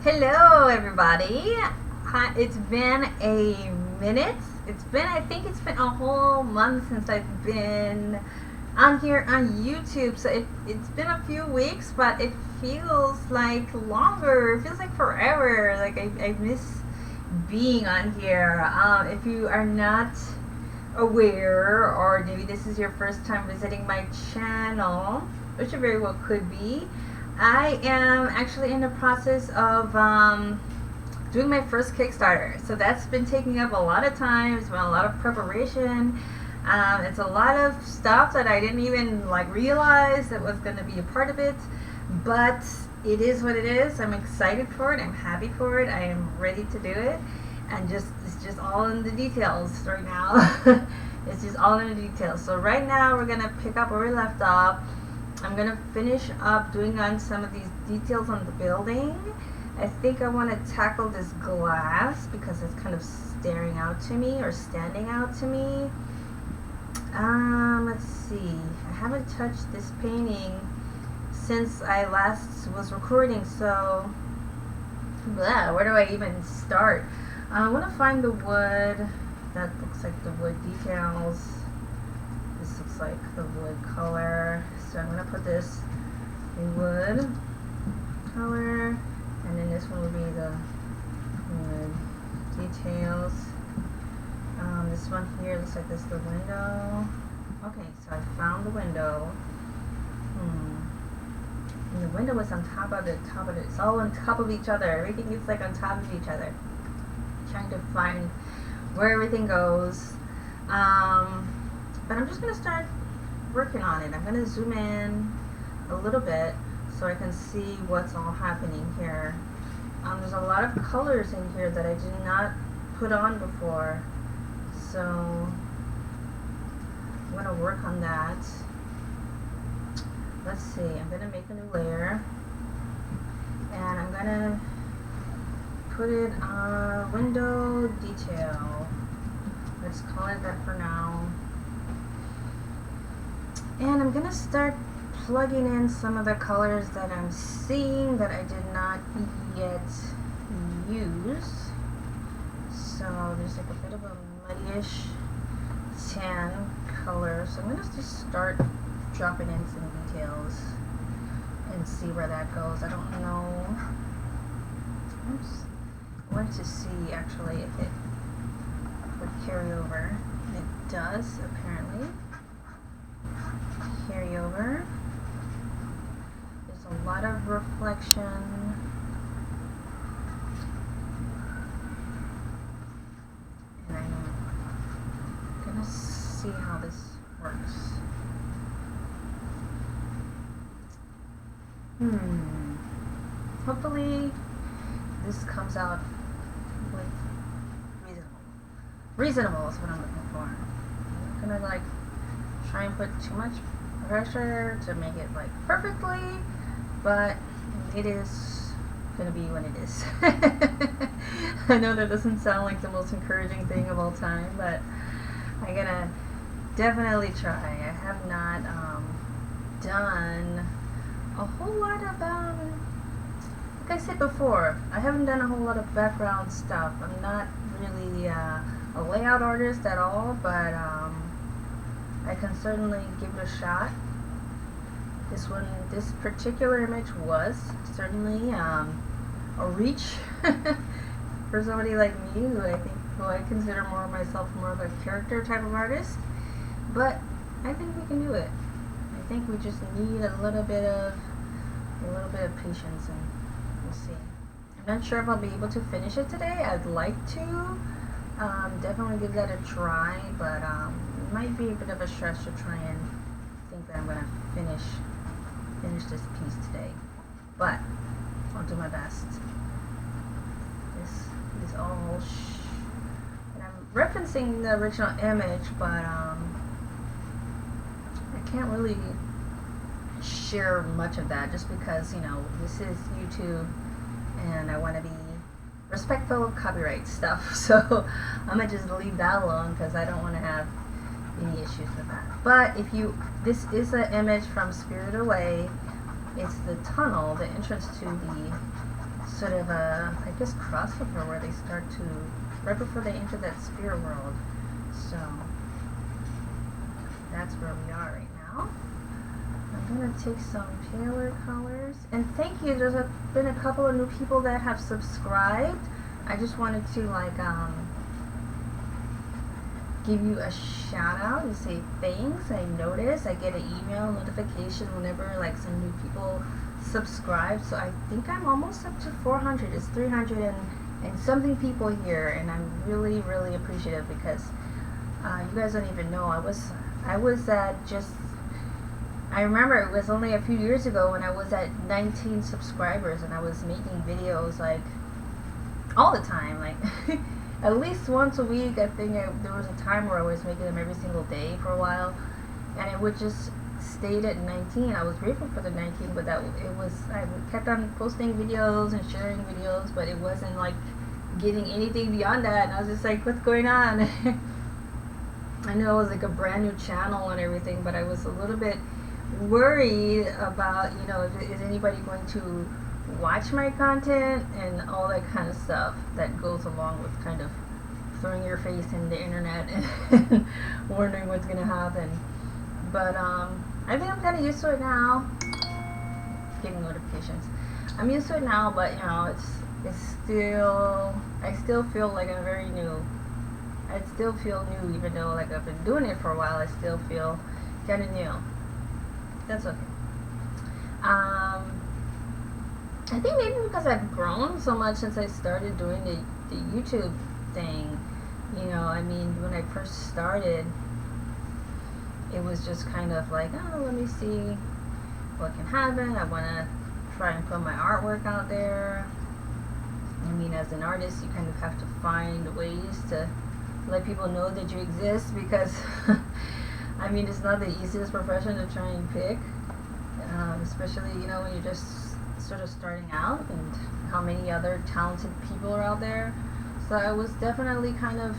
Hello, everybody. Hi, it's been a minute. I think it's been a whole month since I've been on here on YouTube. So it's been a few weeks, but it feels like longer. It feels like forever. Like I miss being on here. If you are not aware, or maybe this is your first time visiting my channel, which it very well could be, I am actually in the process of doing my first Kickstarter. So that's been taking up a lot of time. It's been a lot of preparation. It's a lot of stuff that I didn't even realize that was going to be a part of it. But it is what it is. I'm excited for it. I'm happy for it. I am ready to do it. And it's just all in the details right now. It's just all in the details. So right now we're going to pick up where we left off. I'm going to finish up doing on some of these details on the building. I think I want to tackle this glass because it's kind of staring out to me or standing out to me. Let's see. I haven't touched this painting since I last was recording, so where do I even start? I want to find the wood. That looks like the wood details. This looks like the wood color. So I'm going to put this in wood color, and then this one will be the wood details. This one here looks like this is the window. Okay, so I found the window. And the window is on top of it. It's all on top of each other. Everything is like on top of each other. Trying to find where everything goes. But I'm just going to start working on it. I'm going to zoom in a little bit so I can see what's all happening here. There's a lot of colors in here that I did not put on before, so I'm going to work on that. Let's see, I'm going to make a new layer, and I'm going to put it on window detail. Let's call it that for now. And I'm going to start plugging in some of the colors that I'm seeing that I did not yet use. So there's like a bit of a muddyish tan color. So I'm going to just start dropping in some details and see where that goes. I don't know. I want to see actually if it would carry over. It does, apparently. Carry over. There's a lot of reflection. And I'm gonna see how this works. Hopefully this comes out with reasonable is what I'm looking for. I'm not gonna try and put too much pressure to make it perfectly, but it is gonna be what it is. I know that doesn't sound like the most encouraging thing of all time, but I'm gonna definitely try. I have not done a whole lot of like I said before, I haven't done a whole lot of background stuff. I'm not really a layout artist at all, but I can certainly give it a shot. This particular image was certainly a reach for somebody like me, who I consider myself more of a character type of artist. But I think we can do it. I think we just need a little bit of patience, and we'll see. I'm not sure if I'll be able to finish it today. I'd like to. Definitely give that a try, but it might be a bit of a stretch to try and think that I'm gonna finish this piece today. But I'll do my best. This is all and I'm referencing the original image, but I can't really share much of that just because, this is YouTube and I want to be respectful of copyright stuff, so I'm gonna just leave that alone because I don't want to have any issues with that. But this is an image from Spirited Away. It's the tunnel, the entrance to the sort of a, I guess, crossover where they start to, right before they enter that spirit world. So that's where we are right now. I'm going to take some paler colors. And thank you, there's been a couple of new people that have subscribed. I just wanted to like give you a shout out and say thanks. I notice I get an email notification whenever like some new people subscribe. So I think I'm almost up to 400. It's 300 and something people here, and I'm really, really appreciative because you guys don't even know. I was at just, I remember it was only a few years ago when I was at 19 subscribers and I was making videos like all the time, like at least once a week. I think there was a time where I was making them every single day for a while, and it would just stayed at 19. I was grateful for the 19, but I kept on posting videos and sharing videos, but it wasn't like getting anything beyond that, and I was just like, what's going on? I know it was like a brand new channel and everything, but I was a little bit worried about, you know, is anybody going to watch my content and all that kind of stuff that goes along with kind of throwing your face in the internet and wondering what's going to happen. But I think I'm kind of used to it now. Getting notifications. I'm used to it now, but you know, it's still, I still feel like I'm very new. I still feel new, even though like I've been doing it for a while. I still feel kind of new. That's okay. I think maybe because I've grown so much since I started doing the YouTube thing. You know, I mean, when I first started, it was just kind of like, oh, let me see what can happen. I want to try and put my artwork out there. I mean, as an artist, you kind of have to find ways to let people know that you exist, because I mean, it's not the easiest profession to try and pick, especially, you know, when you're just sort of starting out, and how many other talented people are out there. So I was definitely kind of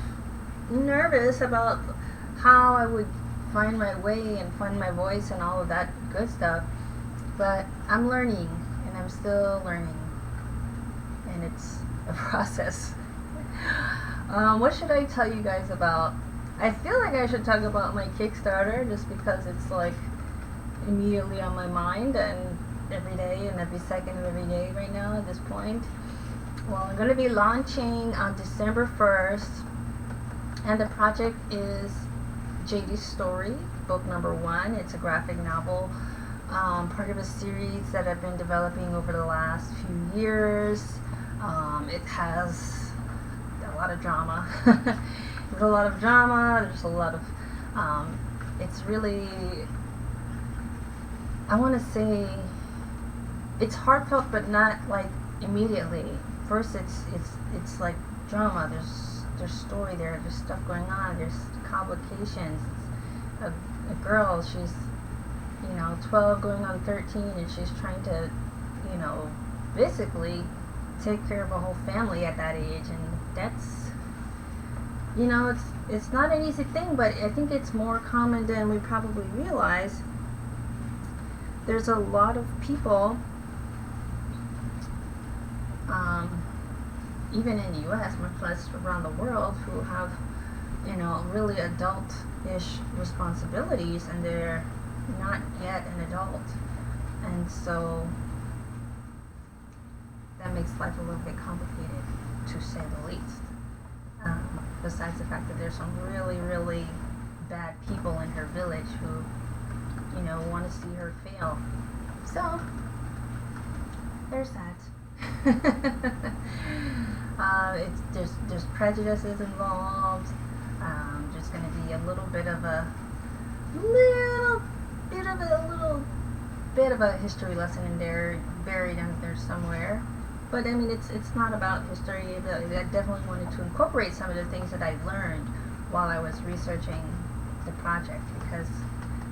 nervous about how I would find my way and find my voice and all of that good stuff. But I'm learning, and I'm still learning, and it's a process. What should I tell you guys about? I feel like I should talk about my Kickstarter, just because it's like immediately on my mind, and every day and every second of every day right now at this point. Well, I'm going to be launching on December 1st, and the project is JD's Story, book number 1. It's a graphic novel, part of a series that I've been developing over the last few years. It has a lot of drama. There's a lot of drama, there's a lot of, it's really, I want to say, it's heartfelt, but not like immediately. First, it's like drama. There's story there. There's stuff going on. There's complications. It's a girl. She's, you know, 12 going on 13, and she's trying to, you know, basically take care of a whole family at that age, and that's, you know, it's not an easy thing, but I think it's more common than we probably realize. There's a lot of people, even in the U.S., much less around the world, who have, you know, really adult-ish responsibilities, and they're not yet an adult. And so that makes life a little bit complicated, to say the least. Besides the fact that there's some really, really bad people in her village who, you know, want to see her fail. So there's that. There's prejudices involved. There's going to be a little bit of a history lesson in there, buried in there somewhere. But I mean, it's not about history. I definitely wanted to incorporate some of the things that I learned while I was researching the project, because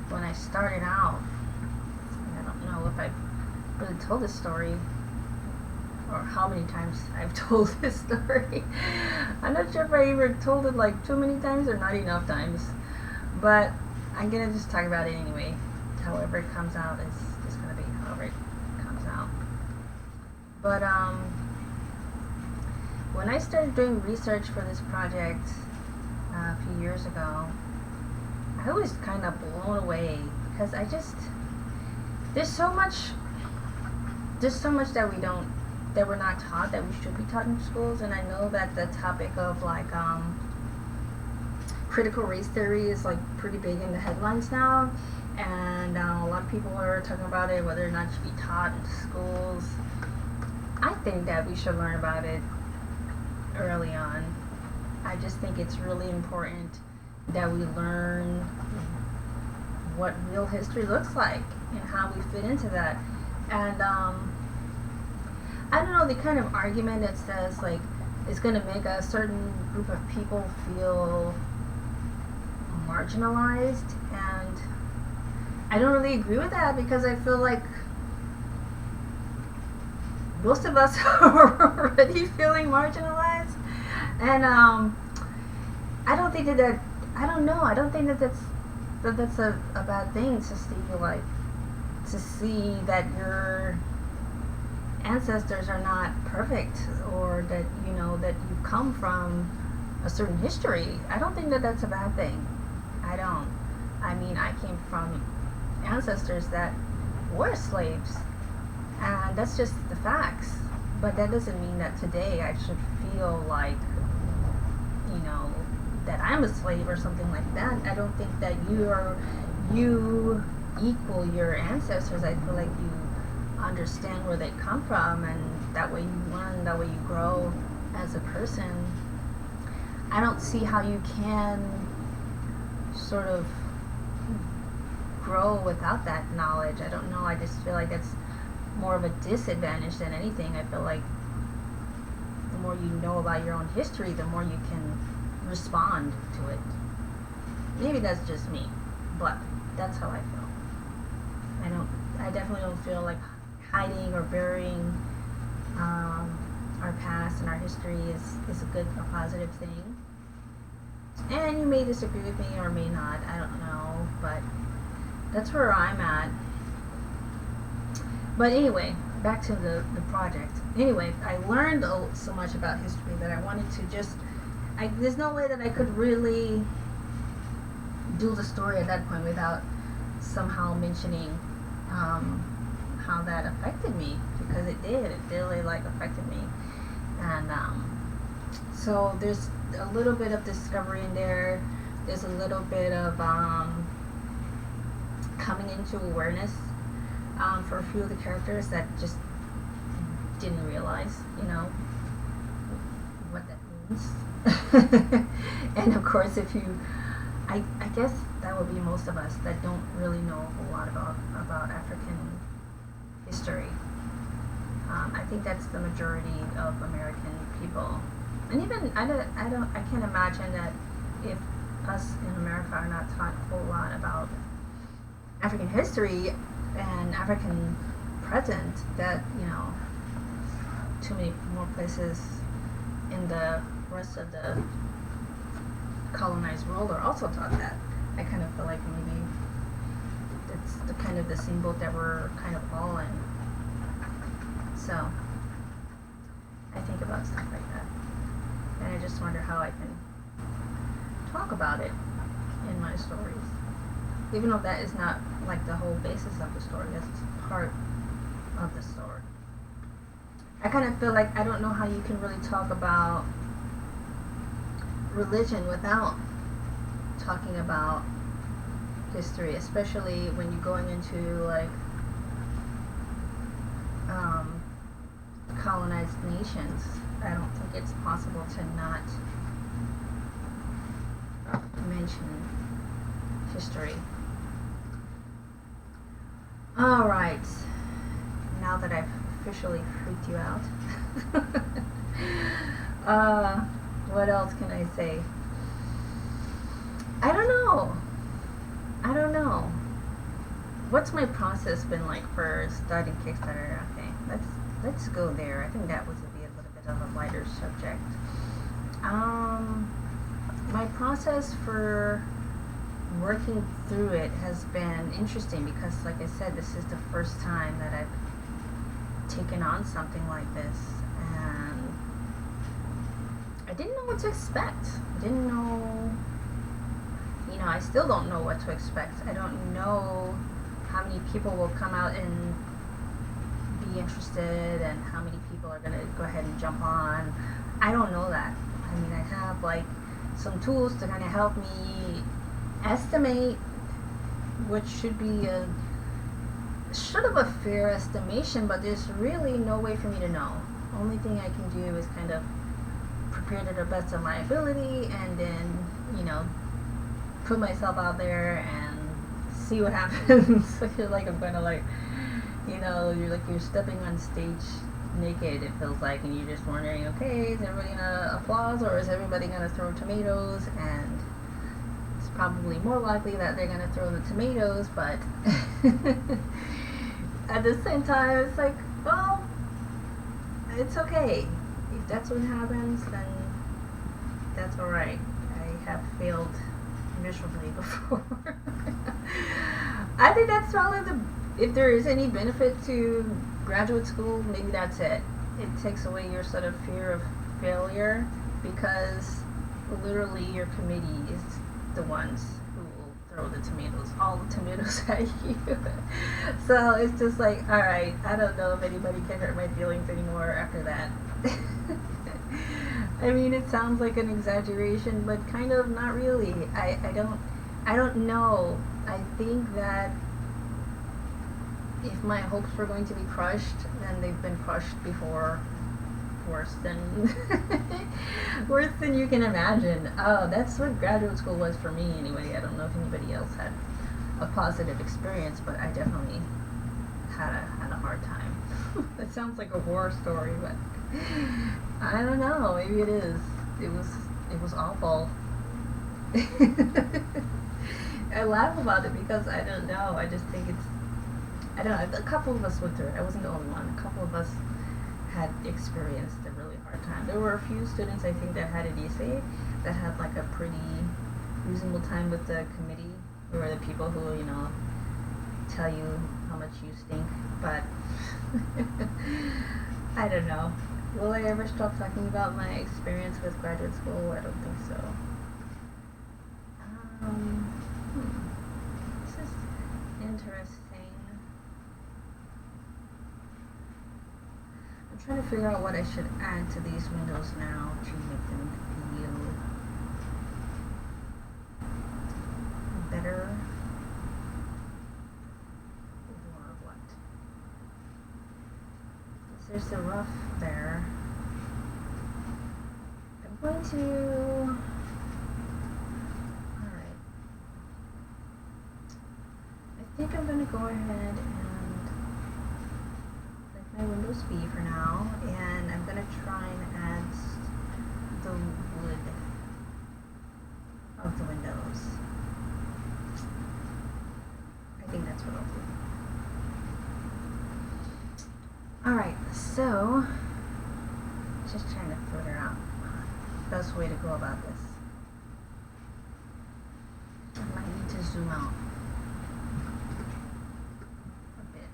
when I started out, I don't know if I've really told this story, or how many times I've told this story. I'm not sure if I ever told it like too many times or not enough times, but I'm gonna just talk about it anyway. However it comes out, it's just gonna be however it comes out. But when I started doing research for this project a few years ago, I was kind of blown away because there's so much that we're not taught that we should be taught in schools. And I know that the topic of like critical race theory is like pretty big in the headlines now, and a lot of people are talking about it, whether or not it should be taught in schools. I think that we should learn about it early on. I just think it's really important that we learn what real history looks like and how we fit into that. And I don't know, the kind of argument that says like it's going to make a certain group of people feel marginalized, and I don't really agree with that, because I feel like most of us are already feeling marginalized. And I don't think that I don't know, I don't think that's a bad thing to see that your ancestors are not perfect, or that that you've come from a certain history. I don't think that that's a bad thing. I mean, I came from ancestors that were slaves, and that's just the facts. But that doesn't mean that today I should feel like, that I'm a slave or something like that. I don't think that you equal your ancestors. I feel like you understand where they come from, and that way you learn, that way you grow as a person. I don't see how you can sort of grow without that knowledge. I don't know, I just feel like that's more of a disadvantage than anything. I feel like the more you know about your own history, the more you can respond to it. Maybe that's just me, but that's how I feel. I definitely don't feel like hiding or burying our past and our history is a positive thing. And you may disagree with me or may not, I don't know, but that's where I'm at. But anyway, back to the project. Anyway, I learned so much about history that I wanted to there's no way that I could really do the story at that point without somehow mentioning how that affected me, because it really affected me. And so there's a little bit of discovery in there. There's a little bit of coming into awareness for a few of the characters that just didn't realize, what that means. And of course, I guess that would be most of us that don't really know a whole lot about African history. I think that's the majority of American people. And even I can't imagine that if us in America are not taught a whole lot about African history and African present, that too many more places in the rest of the colonized world are also taught that. I kind of feel like maybe it's the kind of the same boat that we're kind of all in. So I think about stuff like that, and I just wonder how I can talk about it in my stories, even though that is not like the whole basis of the story. That's part of the story. I kind of feel like I don't know how you can really talk about religion without talking about history, especially when you're going into colonized nations. I don't think it's possible to not mention history. All right, now that I've officially freaked you out, what else can I say? I don't know. What's my process been like for starting Kickstarter? Okay, let's go there. I think that would be a little bit of a lighter subject. My process for working through it has been interesting because, like I said, this is the first time that I've taken on something like this, and didn't know what to expect. I didn't know, I still don't know what to expect. I don't know how many people will come out and be interested and how many people are going to go ahead and jump on. I don't know that. I mean, I have like some tools to kind of help me estimate what should be a fair estimation, but there's really no way for me to know. Only thing I can do is kind of prepare to the best of my ability, and then put myself out there and see what happens. I feel like I'm gonna you're stepping on stage naked, it feels like, and you're just wondering, okay, is everybody gonna applause or is everybody gonna throw tomatoes? And it's probably more likely that they're gonna throw the tomatoes, but at the same time, it's like, well, it's okay. If that's what happens, then that's alright. I have failed miserably before. I think that's probably if there is any benefit to graduate school, maybe that's it. It takes away your sort of fear of failure, because literally your committee is the ones who will throw the tomatoes, all the tomatoes at you. So it's just like, alright, I don't know if anybody can hurt my feelings anymore after that. I mean, it sounds like an exaggeration, but kind of not really. I don't know. I think that if my hopes were going to be crushed, then they've been crushed before, worse than you can imagine. Oh, that's what graduate school was for me anyway. I don't know if anybody else had a positive experience, but I definitely had a hard time. It sounds like a war story, but I don't know. Maybe it is. It was awful. I laugh about it because I don't know. I just think I don't know. A couple of us went through it. I wasn't the only one. A couple of us had experienced a really hard time. There were a few students, I think, that had an essay that had like a pretty reasonable time with the committee, who are the people who tell you how much you stink. But I don't know. Will I ever stop talking about my experience with graduate school? I don't think so. This is interesting. I'm trying to figure out what I should add to these windows now to make them feel better. Or what? There's the rough there. I'm going to... Alright. I think I'm going to go ahead and let my windows be for now, and I'm going to try and add the wood of the windows. I think that's what I'll do. Alright, so just trying to figure out the best way to go about this. I might need to zoom out a bit.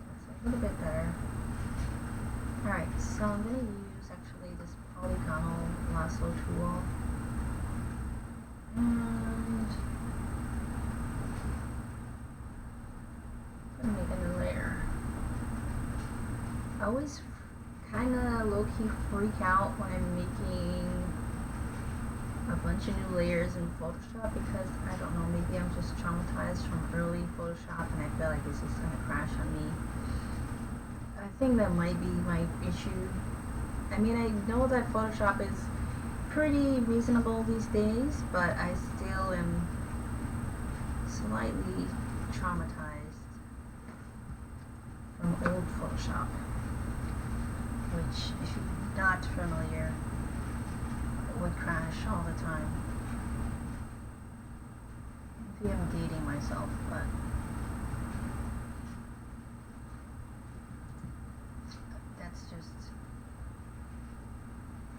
That's a little bit better. Alright, so I'm going to use actually this Polygonal Lasso tool. And I'm going to make a new layer. I always kind of low-key freak out when I'm making a bunch of new layers in Photoshop, because I don't know, maybe I'm just traumatized from early Photoshop and I feel like it's just going to crash on me. I think that might be my issue. I mean, I know that Photoshop is pretty reasonable these days, but I still am slightly traumatized from old Photoshop, which, if you're not familiar, would crash all the time. Maybe I'm dating myself, but that's just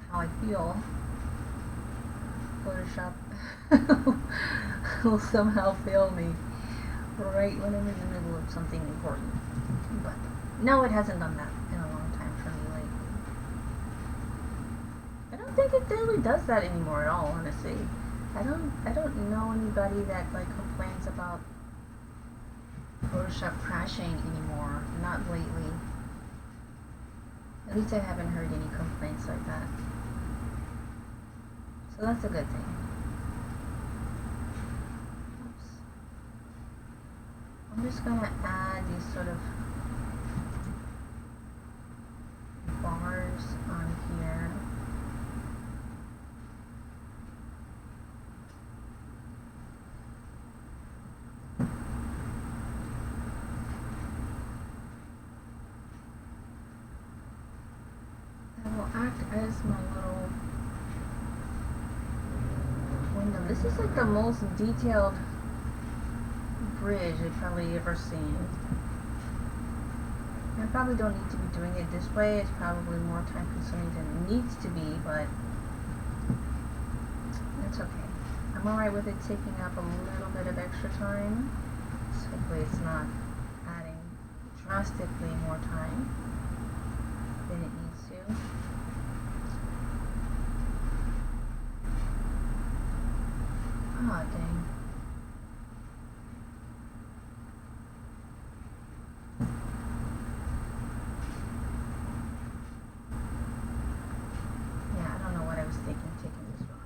how I feel. Photoshop will somehow fail me right when I'm in the middle of something important. But no, it hasn't done that in a long time for me lately. think it really does that anymore at all, honestly. I don't know anybody that like complains about Photoshop crashing anymore. Not lately. At least I haven't heard any complaints like that. So that's a good thing. Oops. I'm just gonna add these sort of bars on here. That will act as my little window. This is like the most detailed bridge you've probably ever seen. I probably don't need to be doing it this way. It's probably more time consuming than it needs to be, but it's okay. I'm alright with it taking up a little bit of extra time. So hopefully it's not adding drastically more time than it needs to. Oh, dang. Yeah, I don't know what I was thinking taking this one.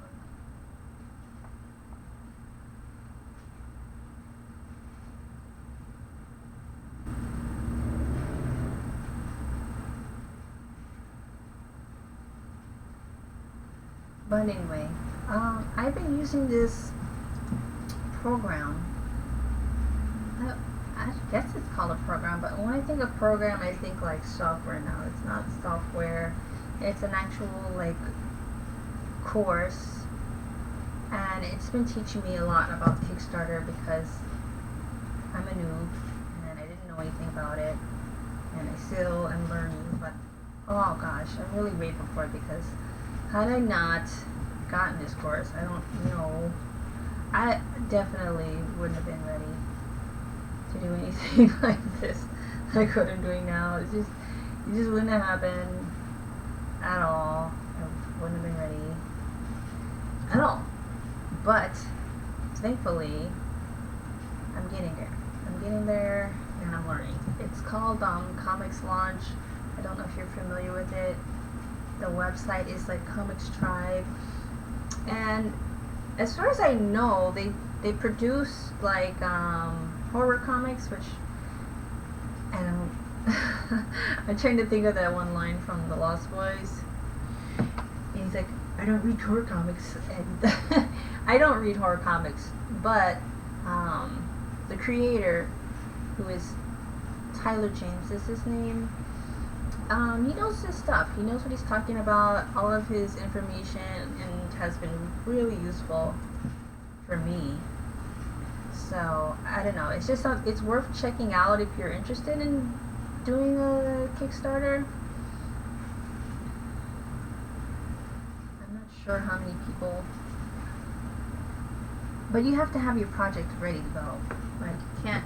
But anyway, I've been using this program. I guess it's called a program, but when I think of program, I think like software now. It's not software. It's an actual like course, and it's been teaching me a lot about Kickstarter because I'm a noob and I didn't know anything about it, and I still am learning. But oh gosh, I'm really grateful for it because had I not gotten this course, I don't know. I definitely wouldn't have been ready to do anything like this, like what I'm doing now. It just wouldn't have happened at all. I wouldn't have been ready at all. But thankfully, I'm getting there. I'm getting there, and I'm learning. It's called Comics Launch. I don't know if you're familiar with it. The website is like Comics Tribe, and as far as I know, they produce like horror comics, which I don't. I'm trying to think of that one line from The Lost Boys. And he's like, I don't read horror comics, and I don't read horror comics, but the creator, who is Tyler James, is his name. He knows his stuff. He knows what he's talking about. All of his information and has been really useful for me. So I don't know. It's just it's worth checking out if you're interested in doing a Kickstarter. I'm not sure how many people, but you have to have your project ready to go. Like you can't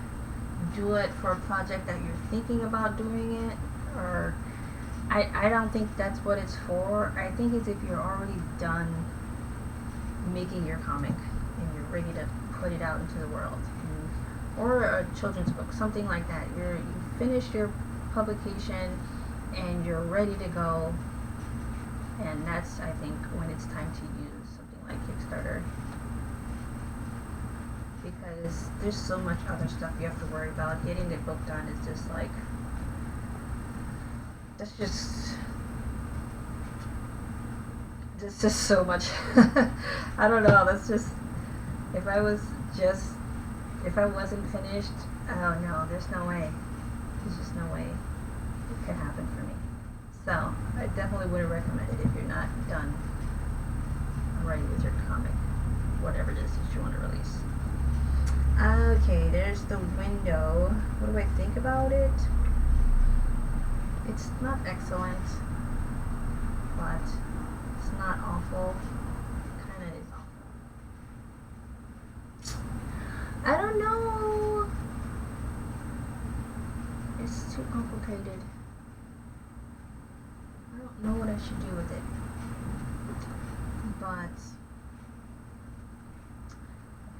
do it for a project that you're thinking about doing it, or I don't think that's what it's for. I think it's if you're already done making your comic and you're ready to put it out into the world, or a children's book, something like that. You finished your publication and you're ready to go, and that's, I think, when it's time to use something like Kickstarter, because there's so much other stuff you have to worry about. Getting the book done is just like, that's just so much. I don't know, that's just, if I wasn't finished, oh no, there's no way. There's just no way it could happen for me. So, I definitely wouldn't recommend it if you're not done already with your comic, whatever it is that you want to release. Okay, there's the window. What do I think about it? It's not excellent, but it's not awful. Kind of is awful. I don't know. It's too complicated. I don't know what I should do with it. what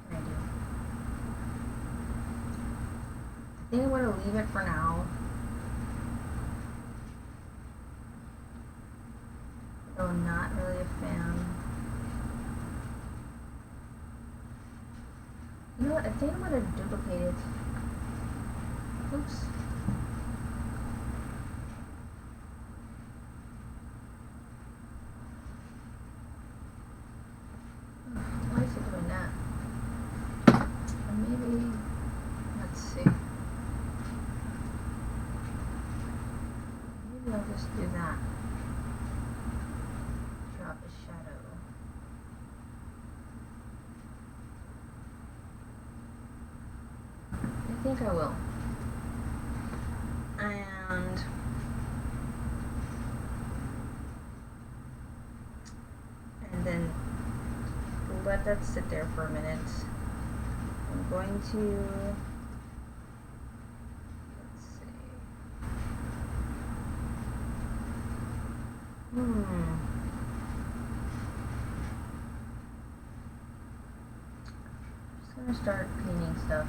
can I do? I think I'm going to leave it for now. Though not really a fan. You know what? I think I'm going to duplicate it. Oops. Why is it doing that? Maybe, let's see. Maybe I'll just do that. Drop a shadow. I think I will. And then let that sit there for a minute. I'm going to, let's see. Just gonna start painting stuff.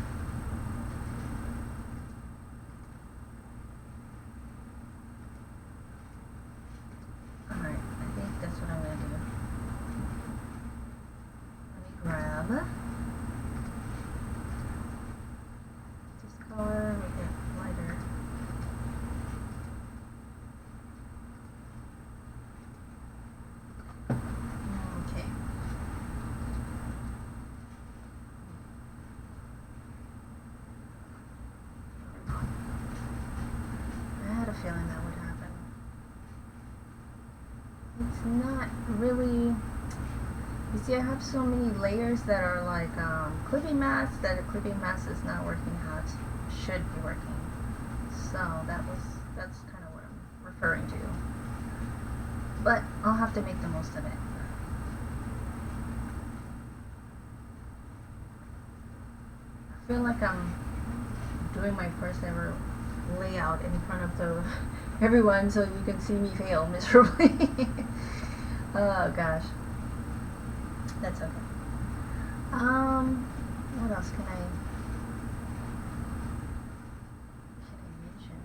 Feeling that would happen. It's not really, you see I have so many layers that are like clipping masks that a clipping mask is not working how it should be working. So that's kind of what I'm referring to. But I'll have to make the most of it. I feel like I'm doing my first ever layout in front of everyone so you can see me fail miserably. Oh gosh, that's okay. What else can I mention?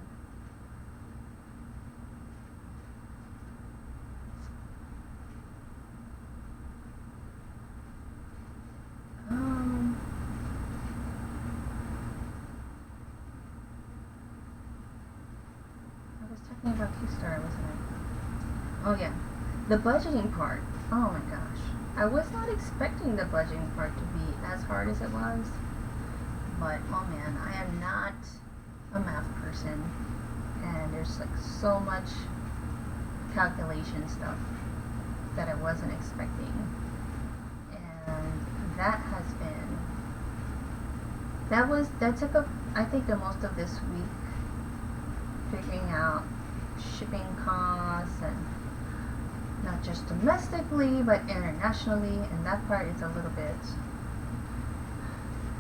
Talking about Kickstarter, wasn't I? Oh yeah, the budgeting part. Oh my gosh, I was not expecting the budgeting part to be as hard as it was. But oh man, I am not a math person, and there's like so much calculation stuff that I wasn't expecting, and that has been that took up I think the most of this week, figuring out shipping costs, and not just domestically but internationally, and that part is a little bit,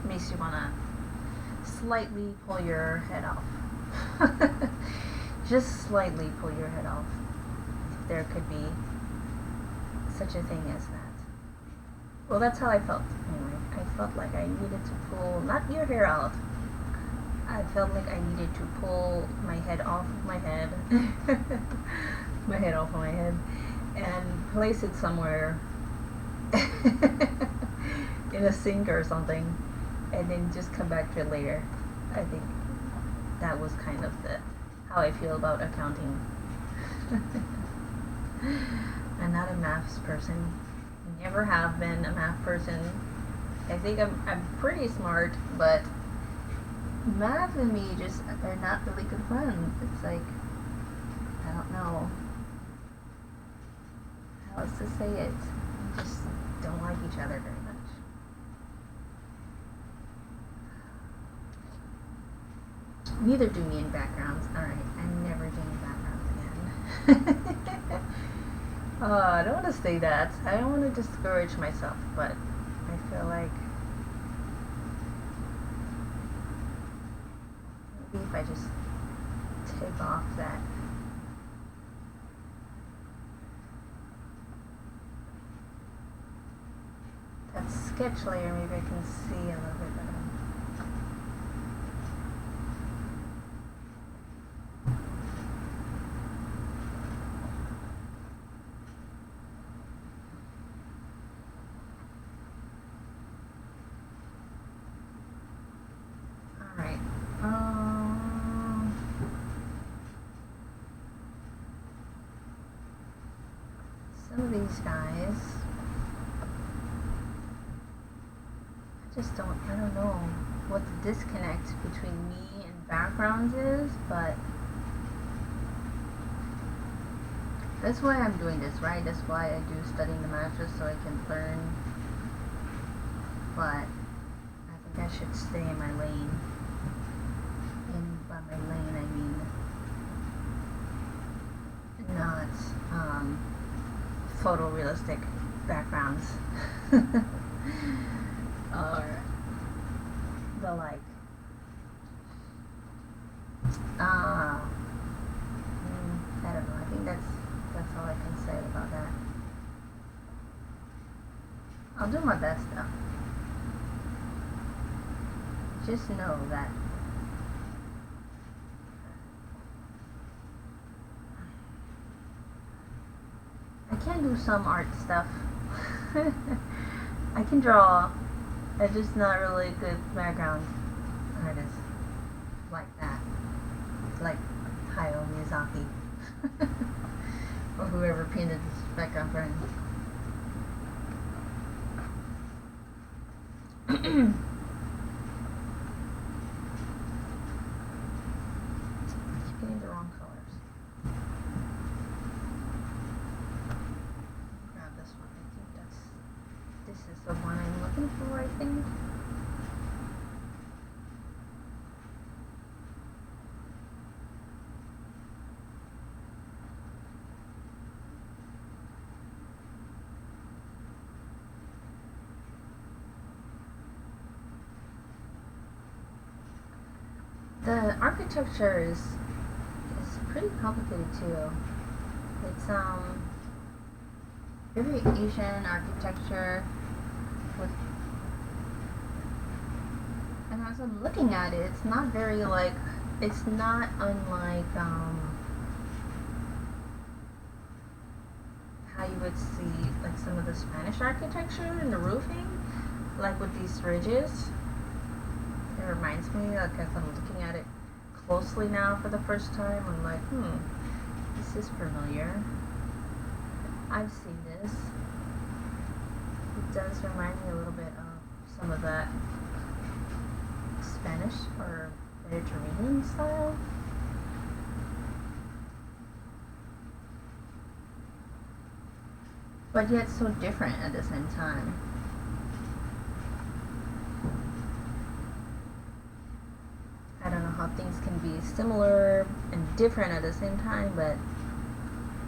makes you want to slightly pull your head off. Just slightly pull your head off, if there could be such a thing as that. Well, that's how I felt anyway. I felt like I needed to pull, not your hair out, I felt like I needed to pull my head off of my head, my head off of my head, and place it somewhere in a sink or something, and then just come back to it later. I think that was kind of how I feel about accounting. I'm not a maths person. Never have been a math person. I think I'm pretty smart, but math and me just are not really good friends. It's like, I don't know how else to say it. We just don't like each other very much. Neither do me in backgrounds. Alright, I'm never doing backgrounds again. I don't want to say that. I don't want to discourage myself, but I feel like maybe if I just take off that sketch layer, maybe I can see a little bit better. Alright. Some of these guys, I don't know what the disconnect between me and backgrounds is, but that's why I'm doing this, right? That's why I do studying the masters, so I can learn. But I think I should stay in my lane. And by my lane, I mean not photorealistic backgrounds. Or the like. I don't know. I think that's all I can say about that. I'll do my best though. Just know that I can do some art stuff. I can draw. I'm just not really good background artist like that. Like Hayao Miyazaki. Or whoever painted this background for him. Keep getting the wrong colors. Grab this one. I think this is the one I'm looking for, I think. The architecture is pretty complicated too. It's very Asian architecture with, and as I'm looking at it, it's not very like, it's not unlike how you would see like some of the Spanish architecture in the roofing, like with these ridges. It reminds me, like as I'm looking at it closely now for the first time, I'm like, this is familiar. I've seen this. It does remind me a little bit of some of that Spanish or Mediterranean style. But yet so different at the same time. I don't know how things can be similar and different at the same time, but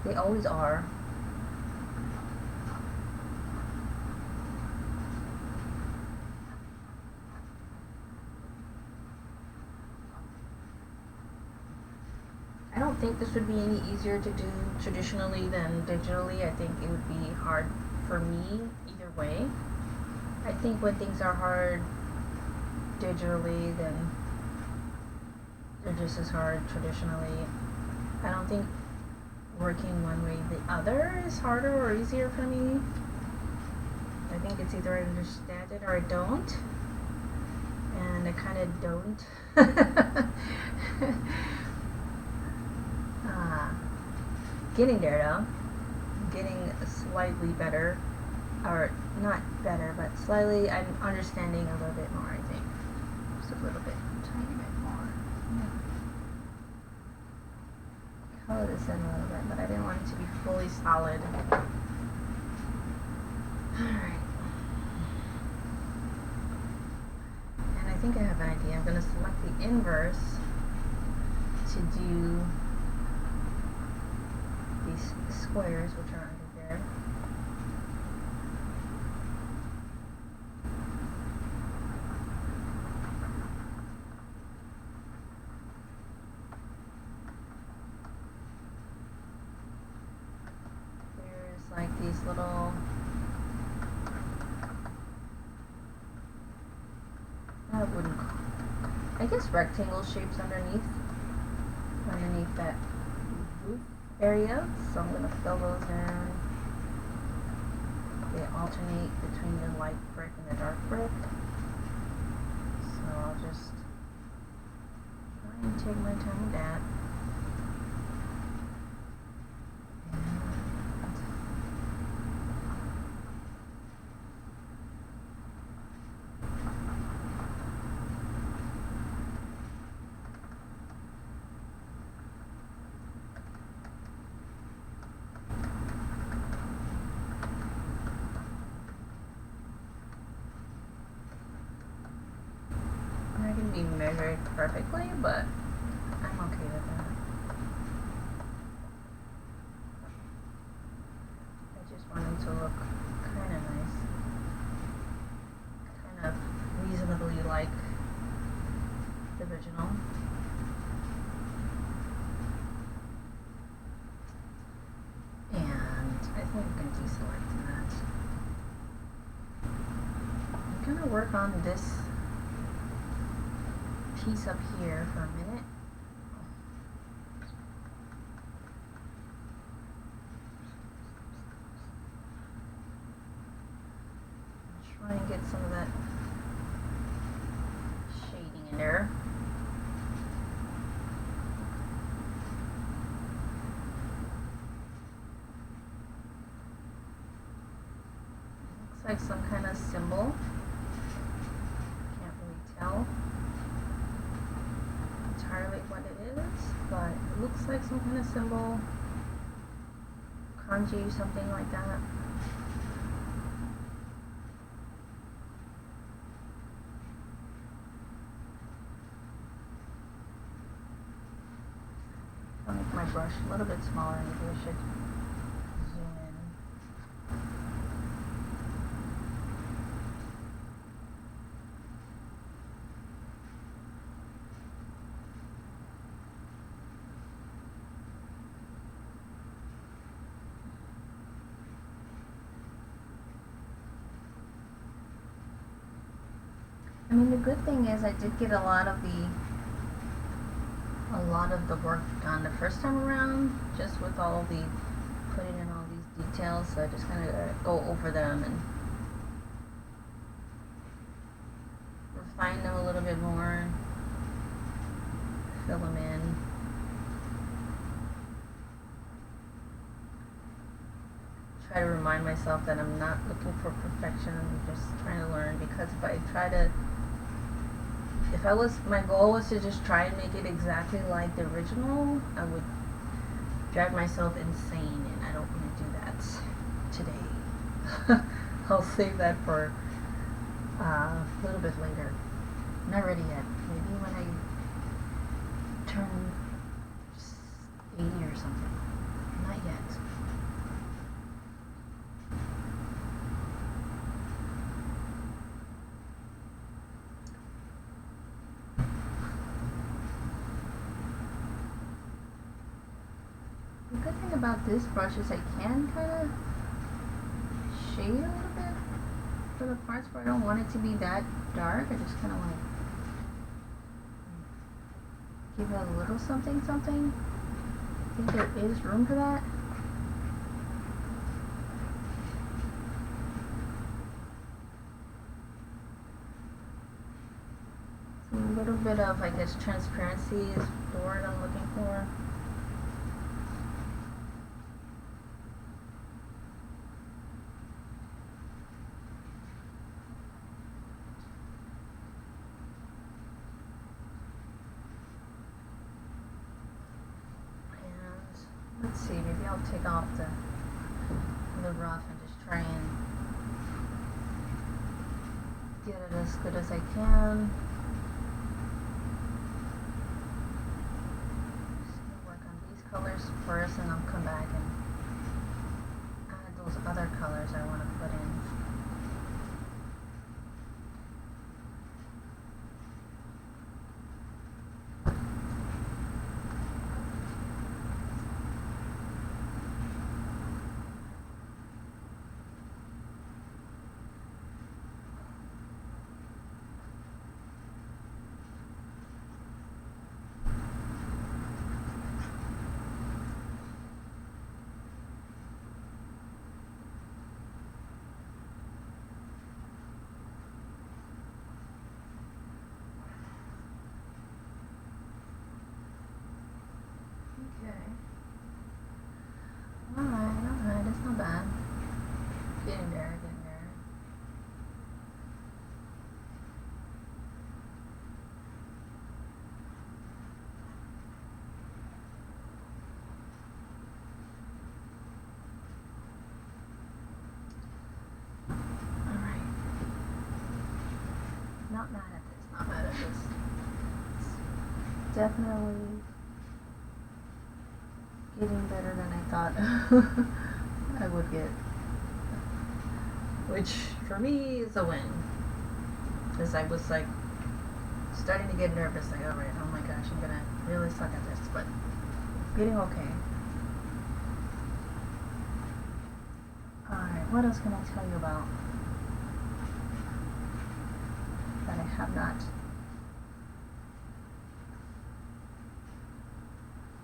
they always are. I don't think this would be any easier to do traditionally than digitally. I think it would be hard for me either way. I think when things are hard digitally, then they're just as hard traditionally. I don't think working one way or the other is harder or easier for me. I think it's either I understand it or I don't. And I kind of don't. Getting there though. Getting slightly better. Or not better, but slightly, I'm understanding a little bit more, I think. Just a little bit, tiny bit more. Color this in a little bit, but I didn't want it to be fully solid. Alright. And I think I have an idea. I'm going to select the inverse to do these squares, which are under there. Like these little I guess rectangle shapes underneath that roof area. So I'm gonna fill those in. They alternate between the light brick and the dark brick. So I'll just try and take my time with that. Be measured perfectly, but I'm okay with that. I just want them to look kind of nice, kind of reasonably like the original. And I think I'm going to deselect that. I'm going to work on this piece up here for a minute. Try and get some of that shading in there. Looks like some kind of symbol. Can't really tell entirely what it is, but it looks like some kind of symbol, kanji, something like that. I'll make my brush a little bit smaller. Maybe I should zoom in. I mean, the good thing is I did get a lot of the work done the first time around, just with all the putting in all these details. So I just kind of go over them and refine them a little bit more, fill them in. Try to remind myself that I'm not looking for perfection. I'm just trying to learn, because my goal was to just try and make it exactly like the original, I would drive myself insane, and I don't want to do that today. I'll save that for a little bit later. Not ready yet. Maybe when I turn 80 or something. Not yet. The good thing about this brush is I can kind of shade a little bit for the parts where I don't want it to be that dark. I just kind of want to give it a little something something. I think there is room for that. So a little bit of, I guess, transparency is the word I'm looking for. Let's see, maybe I'll take off the rough and just try and get it as good as I can. Just gonna work on these colors first, and I'll come back and add those other colors I want to put in. Okay. Alright, it's not bad. Getting there. Alright. Not mad at this. It's definitely getting better than I thought I would get. Which, for me, is a win. Because I was, like, starting to get nervous. Like, alright, oh my gosh, I'm gonna really suck at this. But getting okay. Alright, what else can I tell you about that I have not?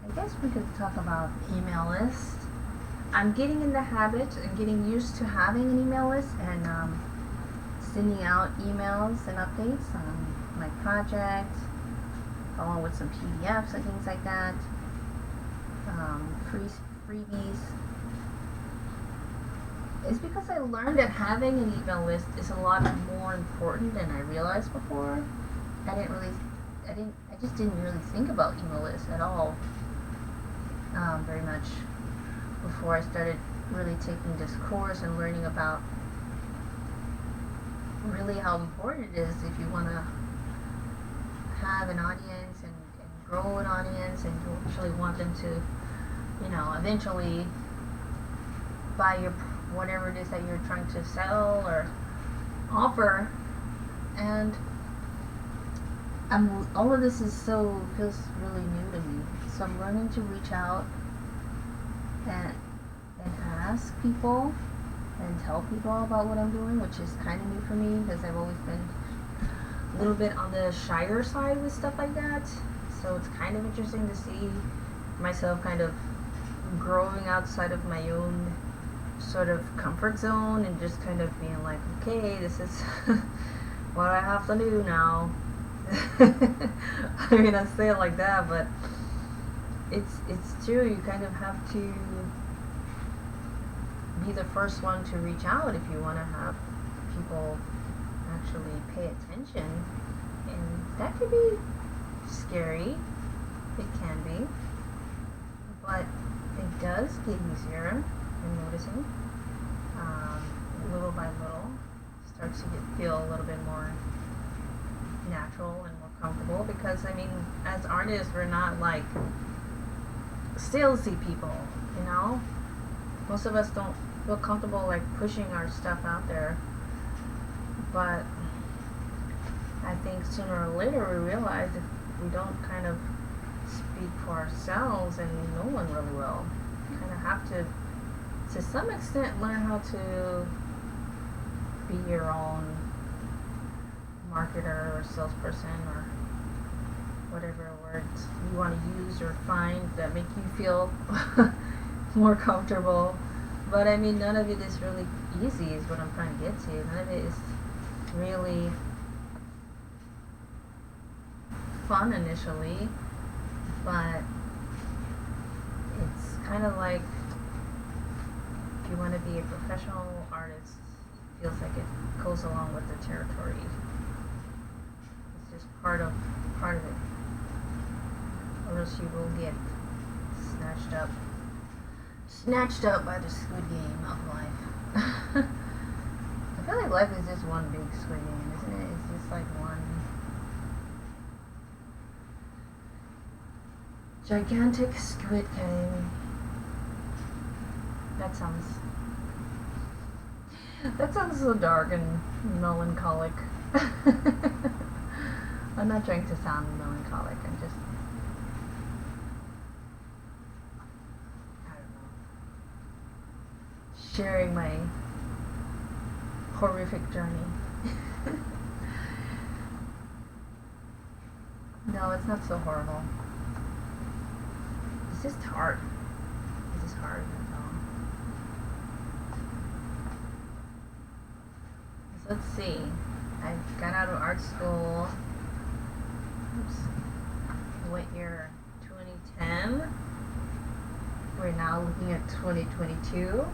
I guess we could talk about email list. I'm getting in the habit and getting used to having an email list and sending out emails and updates on my project, along with some PDFs and things like that. Freebies. It's because I learned that having an email list is a lot more important than I realized before. I just didn't really think about email lists at all. Very much before I started really taking this course and learning about really how important it is if you want to have an audience and grow an audience and you actually want them to, eventually buy your whatever it is that you're trying to sell or offer. And all of this feels really new to me. So I'm learning to reach out and ask people and tell people about what I'm doing, which is kind of new for me because I've always been a little bit on the shyer side with stuff like that. So it's kind of interesting to see myself kind of growing outside of my own sort of comfort zone and just kind of being like, okay, this is what I have to do now. I mean, I say it like that, but it's true. You kind of have to be the first one to reach out if you want to have people actually pay attention, and that could be scary. It can be, but it does get easier. I'm noticing little by little starts to feel a little bit more natural and more comfortable, because I mean, as artists, we're not like salesy people, most of us don't feel comfortable like pushing our stuff out there. But I think sooner or later we realize if we don't kind of speak for ourselves, and no one really will, you kind of have to some extent learn how to be your own marketer or salesperson or whatever words you want to use or find that make you feel more comfortable. But I mean, none of it is really easy is what I'm trying to get to. None of it is really fun initially, but it's kind of like if you want to be a professional artist, it feels like it goes along with the territory. It's just part of it, or else you will get snatched up by the Squid Game of life. I feel like life is just one big Squid Game, isn't it? It's just like one gigantic Squid Game. That sounds so dark and melancholic. I'm not trying to sound melancholic. I'm just, I don't know, sharing my horrific journey. No, it's not so horrible. It's just hard. It's just hard. So let's see. I got out of art school. Oops. What year? 2010. we're now looking at 2022,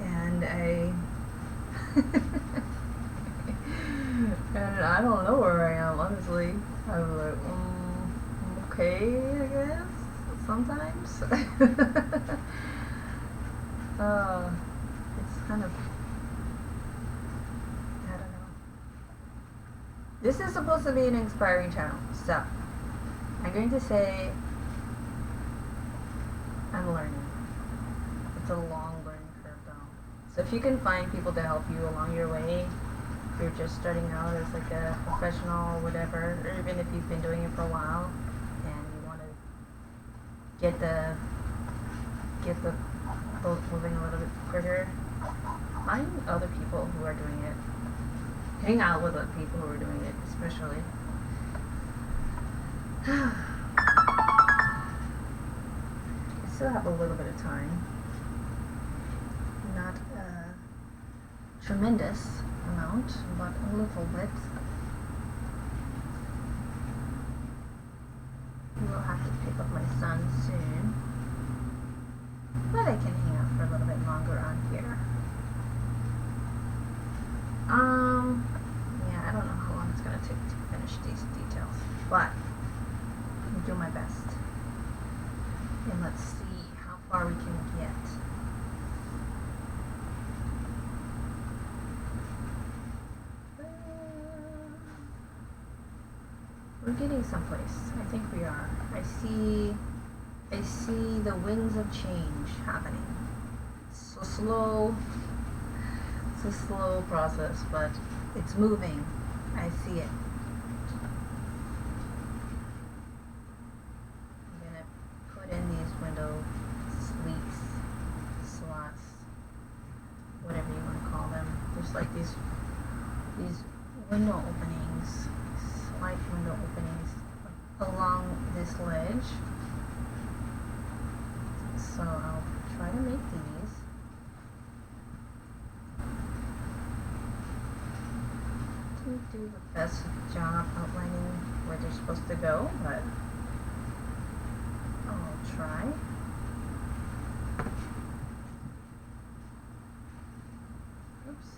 and and I don't know where I am, honestly. I'm like, okay, I guess, sometimes. It's kind of, I don't know. This is supposed to be an inspiring channel, so I'm going to say I'm learning. It's a long learning curve though. So if you can find people to help you along your way, if you're just starting out as like a professional or whatever, or even if you've been doing it for a while and you want to get the boat moving a little bit quicker, find other people who are doing it. Hang out with other people who are doing it, especially. I still have a little bit of time. Not a tremendous amount, but a little bit. We'll have to pick up my son soon. But I can hang out for a little bit longer on here. Yeah, I don't know how long it's gonna take to finish these details, but I'll do my best. And let's see how far we can get. We're getting someplace. I think we are. I see the winds of change happening. It's so slow. It's a slow process, but it's moving. I see it. I'm gonna put in these window sleeves, slots, whatever you want to call them. There's like these window openings, slight window openings along this ledge. So I'll try to make these. Didn't do the best job outlining where they're supposed to go, but I'll try. Oops.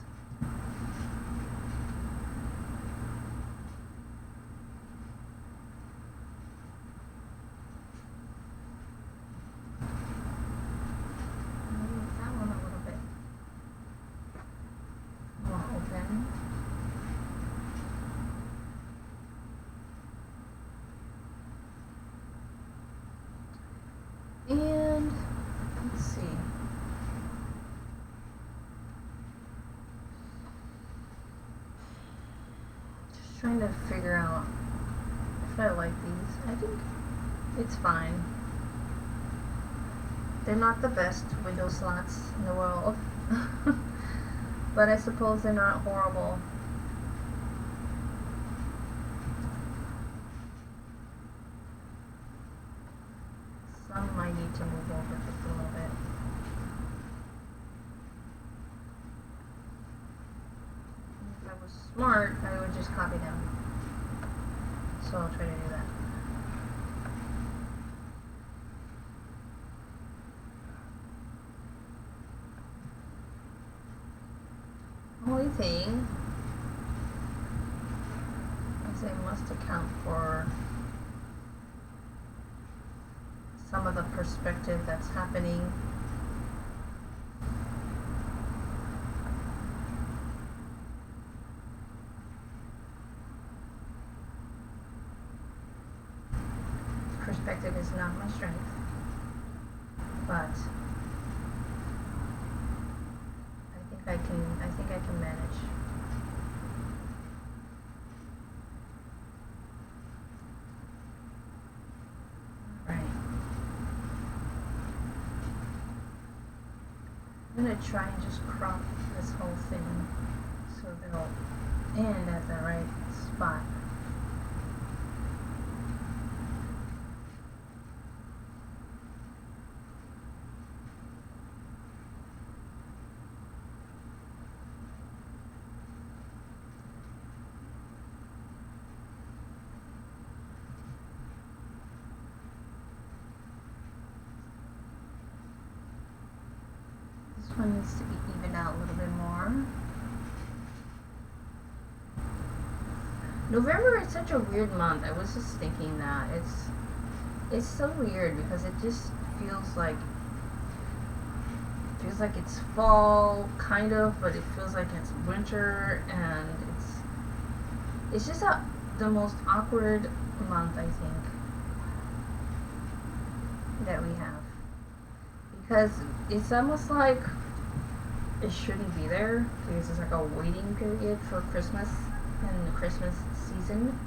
And let's see. Just trying to figure out if I like these. I think it's fine. They're not the best window slots in the world, but I suppose they're not horrible. Some might need to move over just a little bit. If I was smart, I would just copy them. So I'll try to do that. Only thing is I must account for some of the perspective that's happening. Perspective is not my strength, but I think I can manage. I'm going to try and just crop this whole thing so they'll end at the right spot. This one needs to be evened out a little bit more. November is such a weird month. I was just thinking that it's so weird because it just feels like it's fall kind of, but it feels like it's winter, and it's just the most awkward month, I think, that we have, because it's almost like it shouldn't be there, because it's like a waiting period for Christmas and the Christmas season,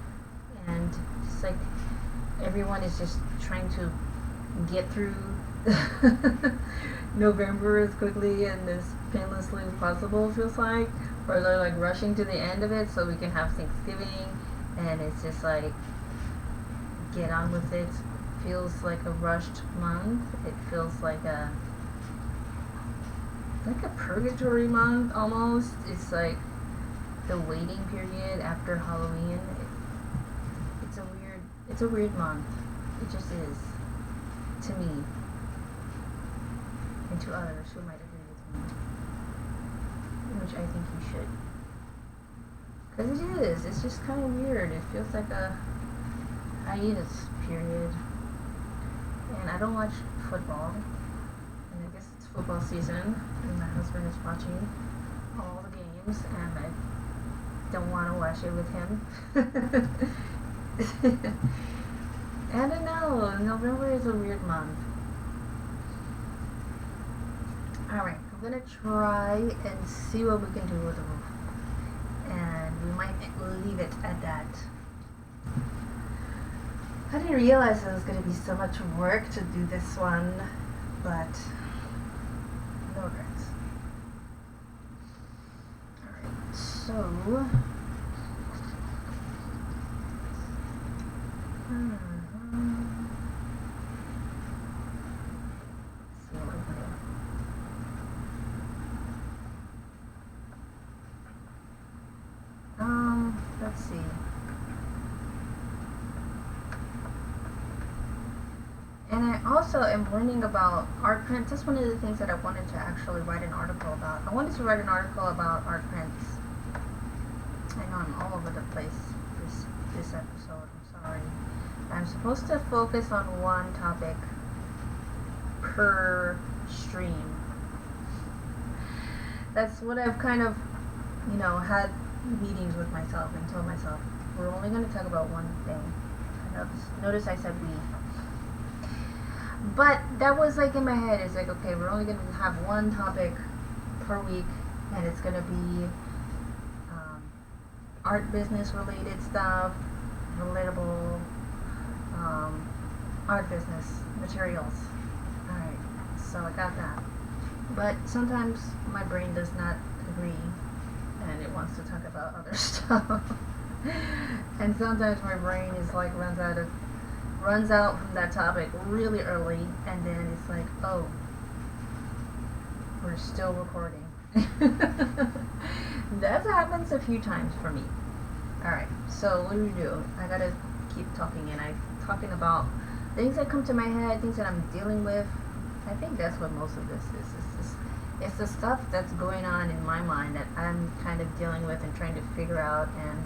and just like everyone is just trying to get through November as quickly and as painlessly as possible, feels like, or they're like rushing to the end of it so we can have Thanksgiving, and it's just like get on with it. Feels like a rushed month. It feels like a purgatory month almost. It's like the waiting period after Halloween. It's a weird month. It just is, to me, and to others who might agree with me, which I think you should, because it is. It's just kind of weird. It feels like a hiatus period, and I don't watch football, and I guess it's football season, and my husband is watching all the games, and I don't want to watch it with him. I don't know. November is a weird month. Alright, I'm gonna try and see what we can do with the roof. And we might leave it at that. I didn't realize it was gonna be so much work to do this one, but no regrets. Alright, so let's see. And I also am learning about art prints. That's one of the things that I wanted to actually write an article about. I wanted to write an article about art prints. I know I'm all over the place this episode. I'm sorry. I'm supposed to focus on one topic per stream. That's what I've kind of, had meetings with myself and told myself, we're only going to talk about one thing. Notice I said we. But that was like in my head, it's like, okay, we're only going to have one topic per week, and it's going to be art business related stuff, relatable art business materials. Alright, so I got that. But sometimes my brain does not agree, and it wants to talk about other stuff. And sometimes my brain is like runs out from that topic really early, and then it's like, oh, we're still recording. That happens a few times for me. Alright, so what do? I gotta keep talking, and I'm talking about things that come to my head, things that I'm dealing with. I think that's what most of this is. It's the stuff that's going on in my mind that I'm kind of dealing with and trying to figure out, and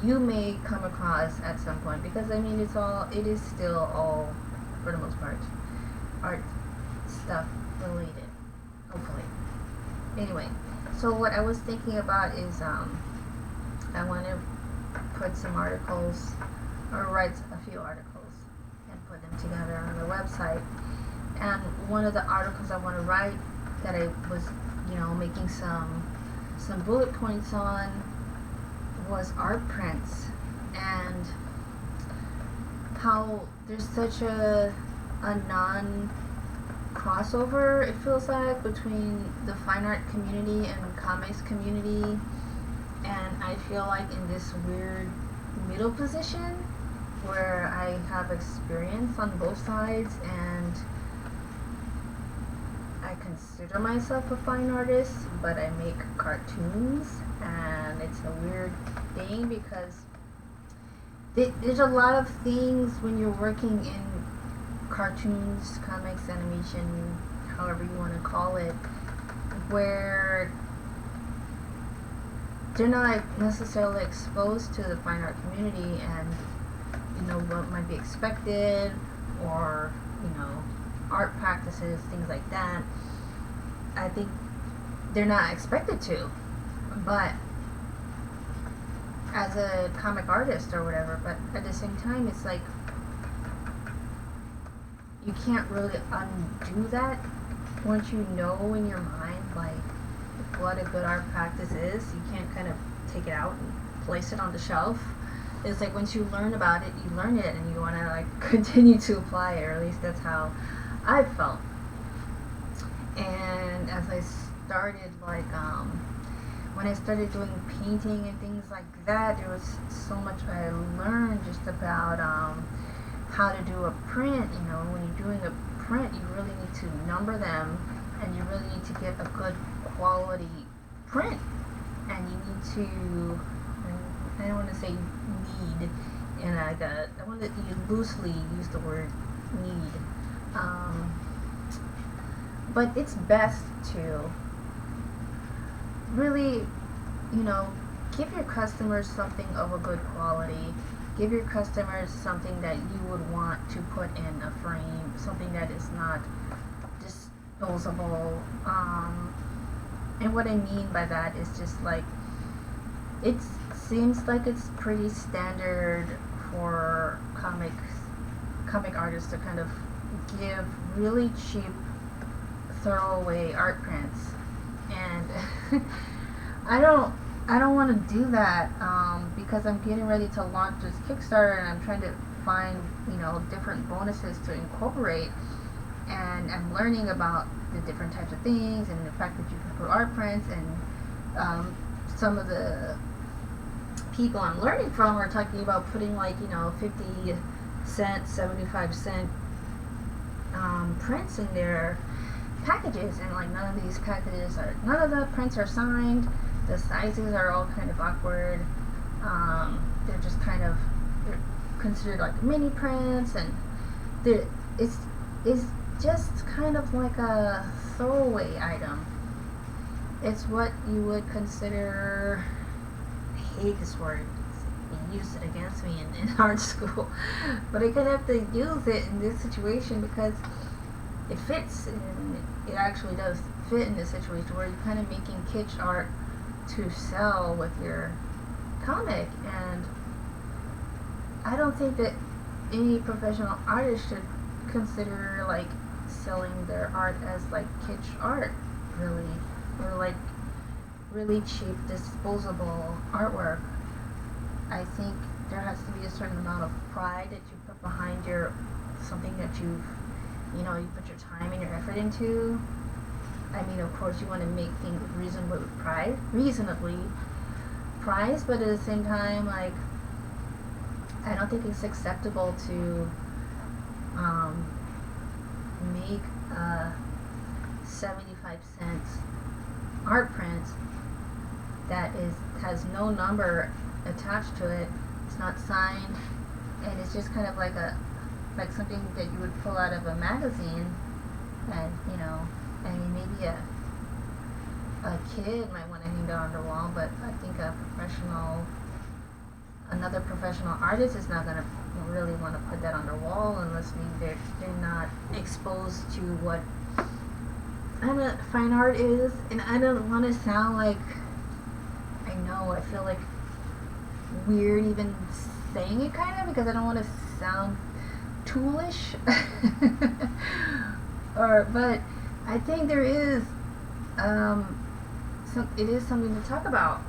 you may come across at some point, because it is still all, for the most part, art stuff related, hopefully. Anyway, so what I was thinking about is I want to put some articles, or write a few articles and put them together on the website. And one of the articles I want to write that I was, making some bullet points on was art prints, and how there's such a non-crossover, it feels like, between the fine art community and comics community. And I feel like in this weird middle position where I have experience on both sides, and I consider myself a fine artist, but I make cartoons, and it's a weird thing because there's a lot of things when you're working in cartoons, comics, animation, however you want to call it, where they're not necessarily exposed to the fine art community and what might be expected, or art practices, things like that. I think they're not expected to, but as a comic artist or whatever. But at the same time, it's like you can't really undo that once you know in your mind like what a good art practice is. You can't kind of take it out and place it on the shelf. It's like once you learn about it, you learn it, and you want to like continue to apply it, or at least that's how I felt. And as I started when I started doing painting and things like that, there was so much I learned just about how to do a print. When you're doing a print, you really need to number them, and you really need to get a good quality print. And you need to, I don't want to say need, and I want to loosely use the word need. But it's best to really, give your customers something of a good quality. Give your customers something that you would want to put in a frame, something that is not disposable. And what I mean by that is just like, it seems like it's pretty standard for comic artists to kind of give really cheap throwaway art prints, and I don't want to do that, because I'm getting ready to launch this Kickstarter, and I'm trying to find different bonuses to incorporate, and I'm learning about the different types of things and the fact that you can put art prints, and some of the people I'm learning from are talking about putting 50 cent, 75 cent prints in their packages, and none of the prints are signed. The sizes are all kind of awkward. They're just they're considered like mini prints, and it's just kind of like a throwaway item. It's what you would consider, I hate this word, they used it against me in art school, but I kind of have to use it in this situation because it fits, and it actually does fit in this situation where you're kind of making kitsch art to sell with your comic. And I don't think that any professional artist should consider selling their art as kitsch art, really, or really cheap disposable artwork. I think there has to be a certain amount of pride that you put behind something that you put your time and your effort into. I mean, of course, you want to make things reasonably priced, but at the same time, I don't think it's acceptable to make a 75 cent art print that has no number attached to it. It's not signed, and it's just kind of like something that you would pull out of a magazine, and I mean, maybe a kid might want to hang that on their wall, but I think another professional artist is not going to really want to put that on their wall unless maybe they're not exposed to what fine art is. And I don't want to sound like, I feel weird even saying it, kind of, because I don't want to sound toolish. But I think there is it is something to talk about,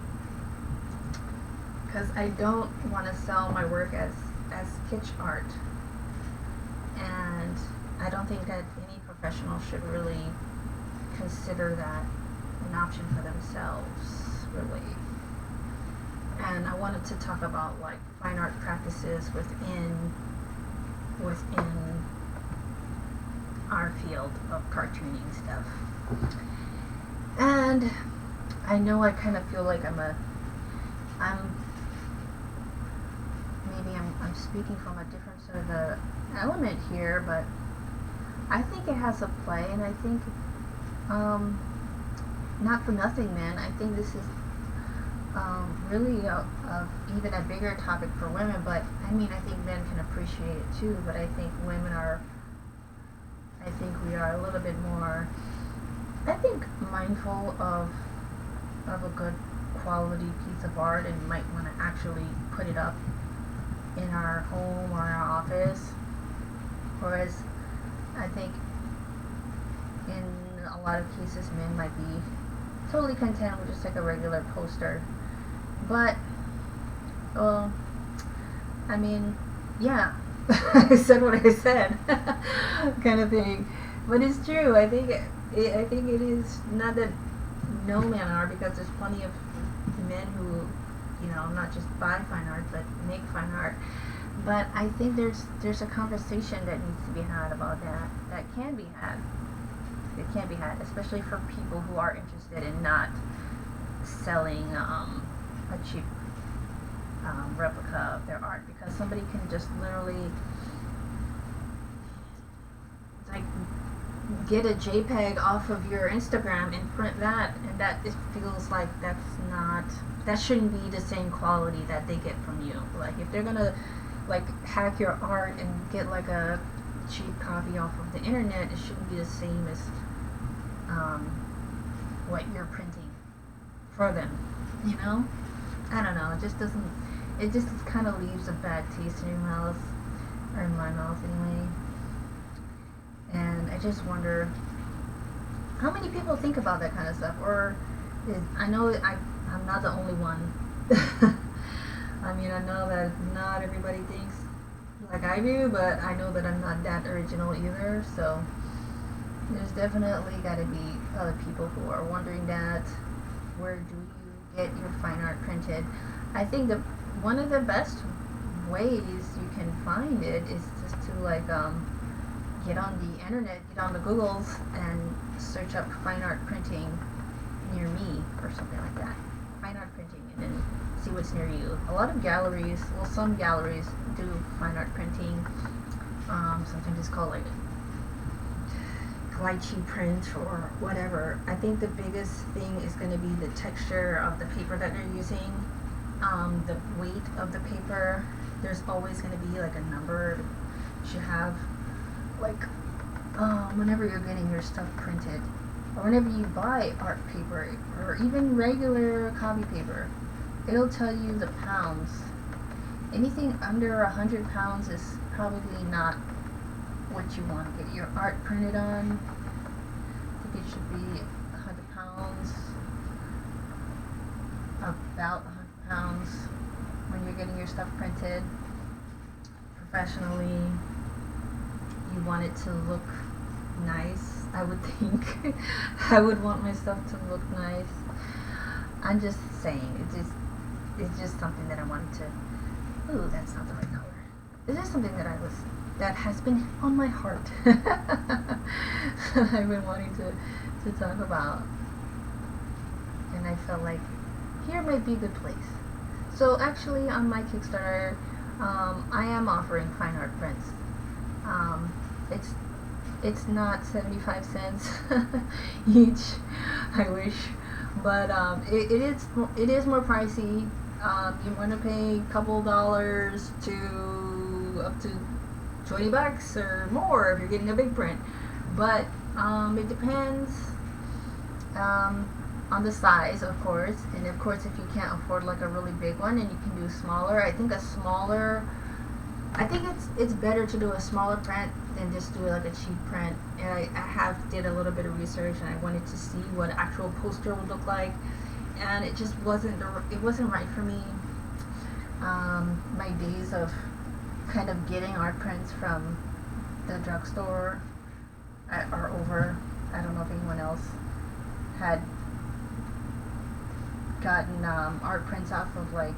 because I don't want to sell my work as kitsch art, and I don't think that any professional should really consider that an option for themselves, really. And I wanted to talk about fine art practices within our field of cartooning stuff. And I know I kind of feel like I'm speaking from a different sort of a element here, but I think it has a play, and I think not for nothing, man. I think this is really even a bigger topic for women, but I mean, I think men can appreciate it too, but I think I think we are a little bit more, I think, mindful of a good quality piece of art and might want to actually put it up in our home or our office, whereas I think in a lot of cases men might be totally content with just like a regular poster. But I mean, yeah, I said what I said, kind of thing. But it's true. I think it is not that no men are, because there's plenty of men who, not just buy fine art but make fine art. But I think there's a conversation that needs to be had about that. That can be had. It can be had, especially for people who are interested in not selling a cheap replica of their art, because somebody can just literally like get a JPEG off of your Instagram and print that, and that it feels like that shouldn't be the same quality that they get from you. Like if they're gonna like hack your art and get like a cheap copy off of the internet, it shouldn't be the same as what you're printing for them. I don't know. It just doesn't. It just kind of leaves a bad taste in your mouth, or in my mouth anyway. And I just wonder how many people think about that kind of stuff. Or I know I'm not the only one. I mean, I know that not everybody thinks like I do, but I know that I'm not that original either. So there's definitely got to be other people who are wondering that. Where do you get your fine art printed? I think one of the best ways you can find it is just to like get on the internet, get on the Googles, and search up fine art printing near me or something like that. Fine art printing, and then see what's near you. A lot of galleries, well, some galleries do fine art printing. Sometimes it's called like lychee print or whatever. I think the biggest thing is going to be the texture of the paper that they're using, the weight of the paper. There's always going to be like a number you should have, like whenever you're getting your stuff printed, or whenever you buy art paper or even regular copy paper, it'll tell you the pounds. Anything under 100 pounds is probably not what you want to get your art printed on. I think it should be 100 pounds, about 100 pounds when you're getting your stuff printed professionally. You want it to look nice, I would think. I would want my stuff to look nice. I'm just saying, it's just something that I wanted to. Ooh, that's not the right color. It's just something that has been on my heart that I've been wanting to talk about, and I felt like here might be a good place. So actually on my Kickstarter, I am offering fine art prints. It's not 75 cents each, I wish, but it is more pricey. You want to pay a couple dollars to up to $20 or more if you're getting a big print, but it depends on the size, of course, and of course if you can't afford like a really big one and you can do smaller, I think it's better to do a smaller print than just do like a cheap print. And I did a little bit of research, and I wanted to see what actual poster would look like, and it just wasn't right for me. My days of kind of getting art prints from the drugstore are over. I don't know if anyone else had gotten art prints off of, like,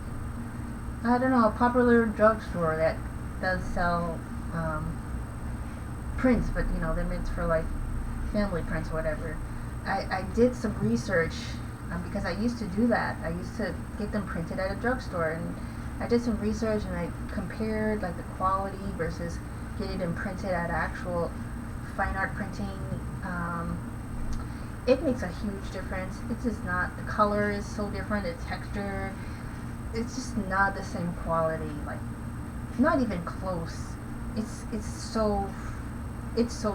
I don't know, a popular drugstore that does sell prints, but they're meant for like family prints or whatever. I did some research because I used to do that. I used to get them printed at a drugstore, and I did some research and I compared like the quality versus getting them printed at actual fine art printing it makes a huge difference. It's just not, the color is so different, the texture, it's just not the same quality, like not even close. It's so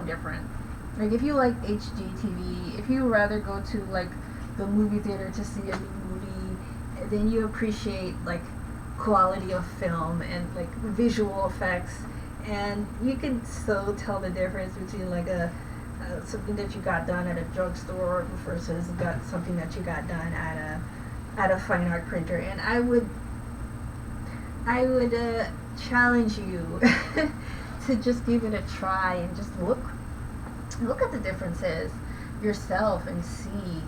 different. Like if you like HD TV, if you rather go to like the movie theater to see a new movie, then you appreciate like quality of film and like visual effects, and you can so tell the difference between like something that you got done at a drugstore versus something that you got done at a fine art printer. And I would challenge you to just give it a try and just look at the differences yourself and see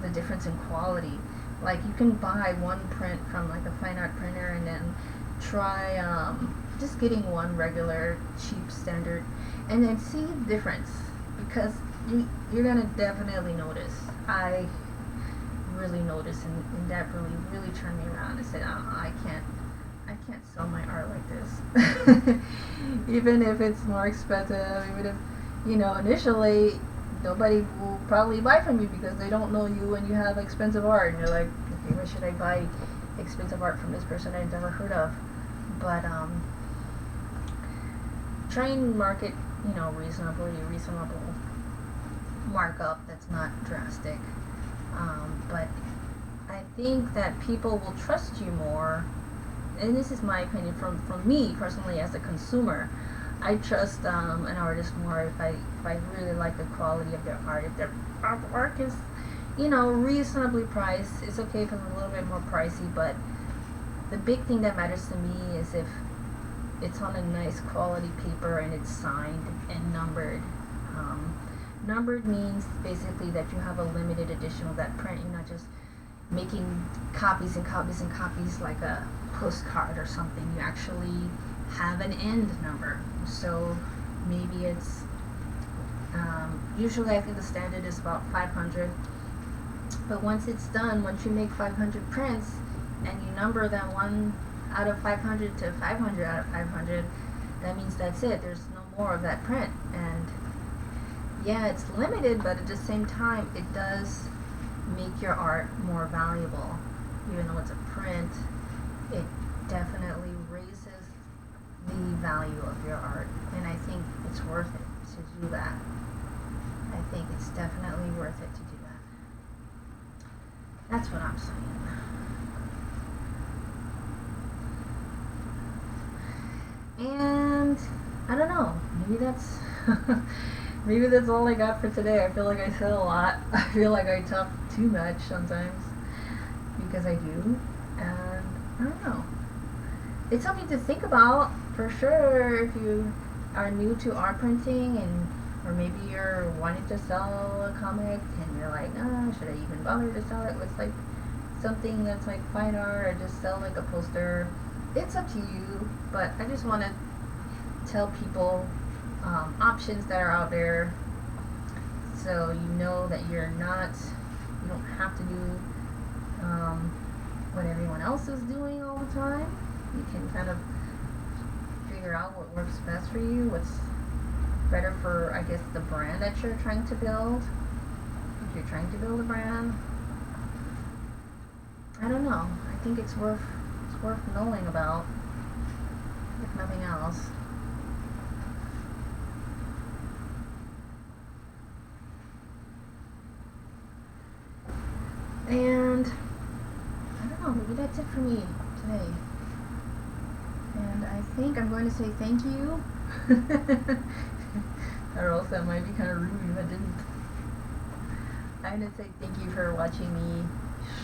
the difference in quality. Like you can buy one print from like a fine art printer and then try just getting one regular cheap standard and then see the difference, because you're gonna definitely notice. I really noticed, and that really turned me around. I said, I can't sell my art like this. Even if it's more expensive, even if, initially nobody will probably buy from you because they don't know you and you have expensive art, and you're like, okay, why should I buy expensive art from this person I've never heard of? But try and market, reasonable markup that's not drastic. But I think that people will trust you more, and this is my opinion from me personally as a consumer. I trust an artist more if I really like the quality of their art. If their artwork is, reasonably priced, it's okay if it's a little bit more pricey, but the big thing that matters to me is if it's on a nice quality paper and it's signed and numbered. Numbered means basically that you have a limited edition of that print. You're not just making copies and copies and copies like a postcard or something. You actually have an end number. So maybe it's usually I think the standard is about 500, but once it's done, once you make 500 prints and you number them 1 out of 500 to 500 out of 500, that means that's it. There's no more of that print. And yeah, it's limited, but at the same time it does make your art more valuable. Even though it's a print, it definitely raises the value of your art, and I think it's worth it to do that. I think it's definitely worth it to do that. That's what I'm saying. And I don't know, maybe that's maybe that's all I got for today. I feel like I said a lot. I feel like I talk too much sometimes, because I do, and I don't know. It's something to think about for sure if you are new to art printing, or maybe you're wanting to sell a comic and you're like, should I even bother to sell it with like something that's like fine art, or just sell like a poster? It's up to you, but I just want to tell people options that are out there, so you know that you don't have to do what everyone else is doing all the time. You can kind of figure out what works best for you, what's better for, I guess, the brand that you're trying to build. If you're trying to build a brand, I don't know. I think it's worth knowing about, if nothing else. And I don't know, maybe that's it for me today. And I think I'm going to say thank you. Or else that might be kind of rude if I didn't. I'm going to say thank you for watching me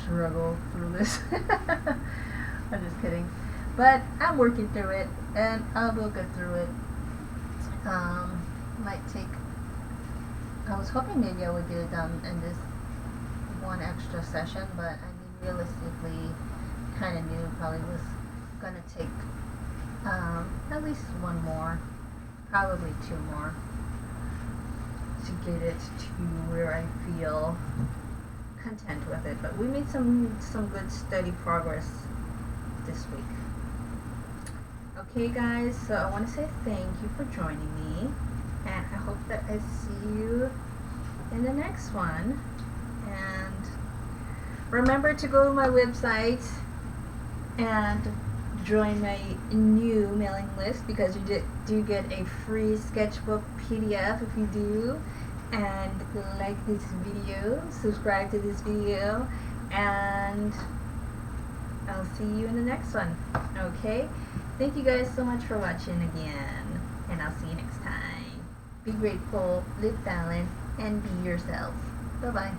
struggle through this. I'm just kidding. But I'm working through it, and I will get through it. Might take, I was hoping maybe I would get it done in this one extra session, but I mean, realistically, kind of knew it probably was going to take at least one more, probably 2 more, to get it to where I feel content with it. But we made some good steady progress this week. Okay guys, so I want to say thank you for joining me, and I hope that I see you in the next next one. And remember to go to my website and join my new mailing list, because you do get a free sketchbook PDF if you do. And like this video, subscribe to this video, and I'll see you in the next one. Okay? Thank you guys so much for watching again, and I'll see you next time. Be grateful, live balanced, and be yourself. Bye-bye.